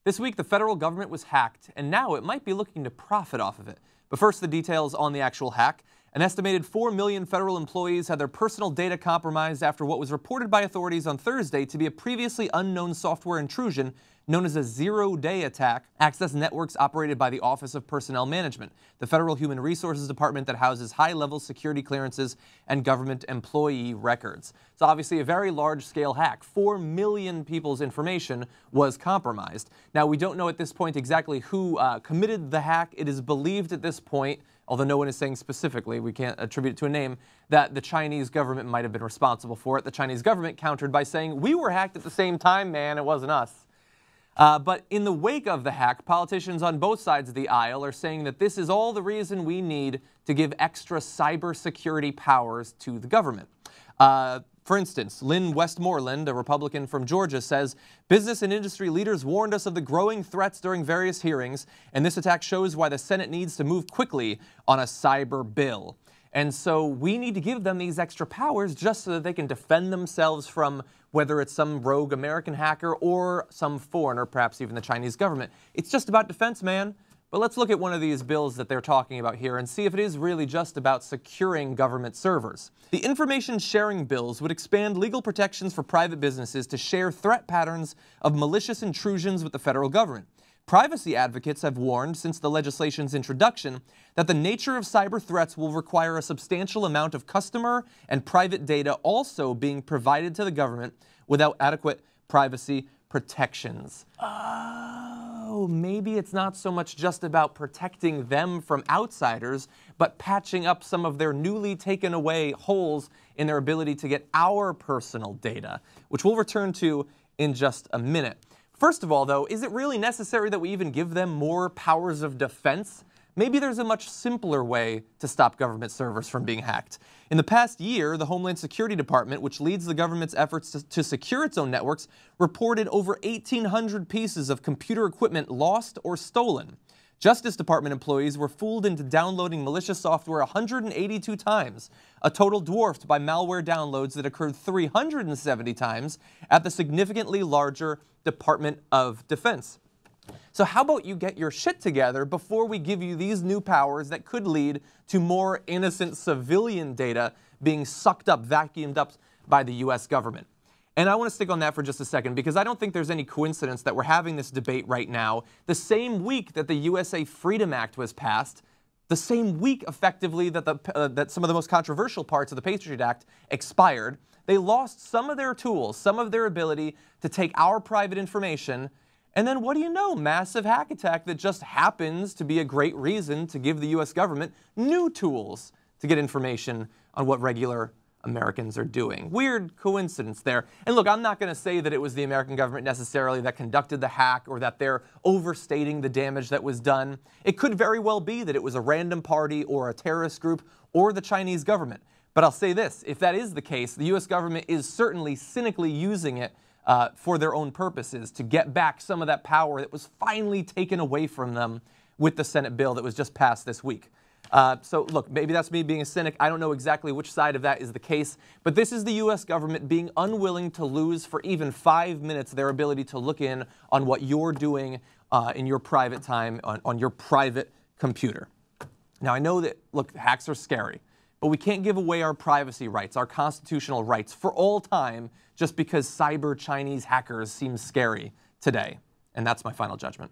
This week, the federal government was hacked, and now it might be looking to profit off of it. But first, the details on the actual hack. An estimated 4 million federal employees had their personal data compromised after what was reported by authorities on Thursday to be a previously unknown software intrusion known as a zero-day attack accessed networks operated by the Office of Personnel Management, the Federal Human Resources Department that houses high-level security clearances and government employee records. It's obviously a very large-scale hack. 4 million people's information was compromised. Now, we don't know at this point exactly who committed the hack. It is believed at this point, although no one is saying specifically, we can't attribute it to a name, that the Chinese government might have been responsible for it. The Chinese government countered by saying, "We were hacked at the same time, man, it wasn't us." But in the wake of the hack, politicians on both sides of the aisle are saying that this is all the reason we need to give extra cybersecurity powers to the government. For instance, Lynn Westmoreland, a Republican from Georgia, says, "Business and industry leaders warned us of the growing threats during various hearings, and this attack shows why the Senate needs to move quickly on a cyber bill." And so we need to give them these extra powers just so that they can defend themselves from whether it's some rogue American hacker or some foreigner, perhaps even the Chinese government. It's just about defense, man. But let's look at one of these bills that they're talking about here and see if it is really just about securing government servers. The information sharing bills would expand legal protections for private businesses to share threat patterns of malicious intrusions with the federal government. Privacy advocates have warned since the legislation's introduction that the nature of cyber threats will require a substantial amount of customer and private data also being provided to the government without adequate privacy protections. Oh, maybe it's not so much just about protecting them from outsiders, but patching up some of their newly taken away holes in their ability to get our personal data, which we'll return to in just a minute. First of all, though, is it really necessary that we even give them more powers of defense? Maybe there's a much simpler way to stop government servers from being hacked. In the past year, the Homeland Security Department, which leads the government's efforts to secure its own networks, reported over 1,800 pieces of computer equipment lost or stolen. Justice Department employees were fooled into downloading malicious software 182 times, a total dwarfed by malware downloads that occurred 370 times at the significantly larger Department of Defense. So how about you get your shit together before we give you these new powers that could lead to more innocent civilian data being sucked up, vacuumed up by the US government? And I want to stick on that for just a second because I don't think there's any coincidence that we're having this debate right now, the same week that the USA Freedom Act was passed, the same week effectively that, that some of the most controversial parts of the Patriot Act expired. They lost some of their tools, some of their ability to take our private information, and then what do you know? Massive hack attack that just happens to be a great reason to give the US government new tools to get information on what regular Americans are doing. Weird coincidence there. And look, I'm not going to say that it was the American government necessarily that conducted the hack or that they're overstating the damage that was done. It could very well be that it was a random party or a terrorist group or the Chinese government. But I'll say this, if that is the case, the US government is certainly cynically using it for their own purposes to get back some of that power that was finally taken away from them with the Senate bill that was just passed this week. So look, maybe that's me being a cynic. I don't know exactly which side of that is the case, but this is the US government being unwilling to lose for even 5 minutes their ability to look in on what you're doing in your private time, on your private computer. Now I know that, look, hacks are scary, but we can't give away our privacy rights, our constitutional rights for all time just because cyber Chinese hackers seem scary today. And that's my final judgment.